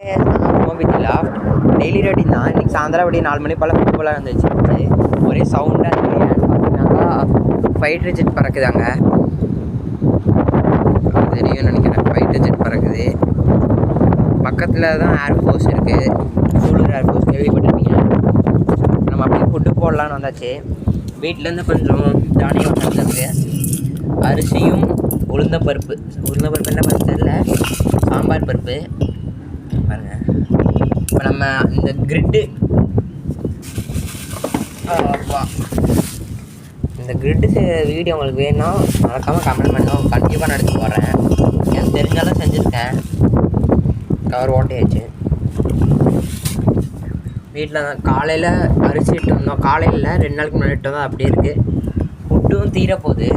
With loft daily routine தான். இன்றைக்கி சாயந்தரம் அப்படியே 4 மணி போல் ஃபுட் போல் வந்துச்சு. ஒரே சவுண்டாக இருக்குது. பார்த்தீங்கன்னாக்கா ஃபைட்டர் ஜெட் பறக்குதாங்க. தெரியும் நினைக்கிறேன். ஃபைட்டர் ஜெட் பறக்குது. பக்கத்தில் தான் ஏர்ஃபோர்ஸ் இருக்குது. சூலூர் ஏர்ஃபோர்ஸ் கேள்விப்பட்டிருப்பீங்க. நம்ம அப்படியே ஃபுட்டு போடலான்னு வந்தாச்சு. வீட்டிலேருந்து கொஞ்சம் தானியம் வந்துருக்கு. அரிசியும் உளுந்தப்பருப்பு என்ன பருப்பு தெரியல, சாம்பார் பருப்பு பாருங்கள். இப்போ நம்ம இந்த கிரிட்டு வீடியோ உங்களுக்கு வேணும்னா மறக்காமல் கமெண்ட் பண்ணோம். கண்டிப்பாக நான் எடுத்து போடுறேன். எனக்கு தெரிஞ்சாலும் செஞ்சுருக்கேன். கவர் ஓட்டையாச்சு. வீட்டில் தான் காலையில் அரிசி இட்டு வந்தோம். காலையில் 2 நாளைக்கு முன்னாடி இட்டு வந்தோம். அப்படியே இருக்குது. ஃபுட்டும் தீரப்போகுது.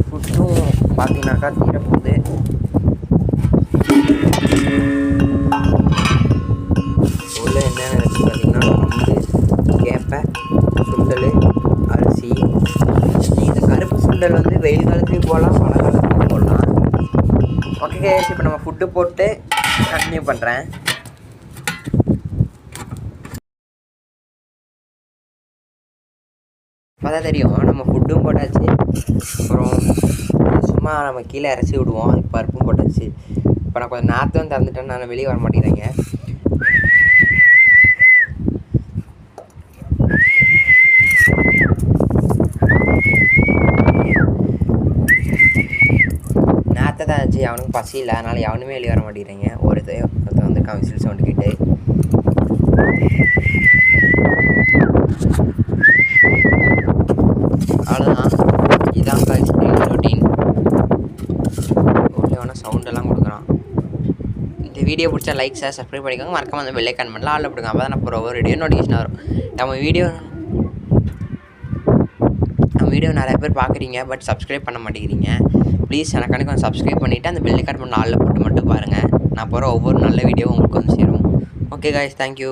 ஃபுட்டும் பார்த்தீங்கன்னாக்கா தீரப்போகுது. உள்ள என்னென்ன இருக்குது பார்த்தீங்கன்னா கேப்பை, சுண்டல், அரிசி. இந்த கருப்பு சுண்டல் வந்து வெயில் காலத்துலேயும் போடலாம், மழை காலத்துலேயும் போடலாம். ஓகே, இப்போ நம்ம ஃபுட்டு போட்டு கண்டினியூ பண்ணுறேன். அப்போ தான் தெரியும். நம்ம ஃபுட்டும் போட்டாச்சு. அப்புறம் சும்மா நம்ம கீழே இறச்சி விடுவோம். அதுக்கு பருப்பும் போட்டாச்சு. இப்போ நான் கொஞ்சம் நேரத்தும் திறந்துட்டேன்னு நான் வெளியே வர மாட்டேங்கிறேங்க. நேரத்தை தான் இருந்துச்சு. அவனுக்கு பசி இல்லை, அதனால் எவனுமே வெளியே வர மாட்டேங்கிறீங்க. ஒருத்தர் வந்துருக்கான் விசில் சவுண்டு கேட்டு. அவ்வளோதான். இதான் ரொட்டீன். உள்ளே வேணால் சவுண்டெல்லாம் கொடுக்குறான். இந்த வீடியோ பிடிச்சா லைக், ஷேர், சப்ஸ்கிரைப் பண்ணிக்கோங்க. மறக்காம அந்த பெல் ஐக்கான் பண்ணலாம் ஆளில் போடுங்க. அப்போ தான் நான் போகிற ஒரு வீடியோ நோட்டிஃபிகேஷன் வரும். நம்ம வீடியோ நிறைய பேர் பார்க்குறீங்க, பட் சப்ஸ்கிரைப் பண்ண மாட்டேங்கிறீங்க. ப்ளீஸ் எனக்கு கொஞ்சம் சப்ஸ்கிரைப் பண்ணிவிட்டு அந்த பெல் ஐக்கான் பண்ண ஆளில் போட்டு மட்டும் பாருங்கள். நான் போகிற ஒவ்வொரு நல்ல வீடியோவும் உங்களுக்கு வந்து சேரும். Okay guys, thank you.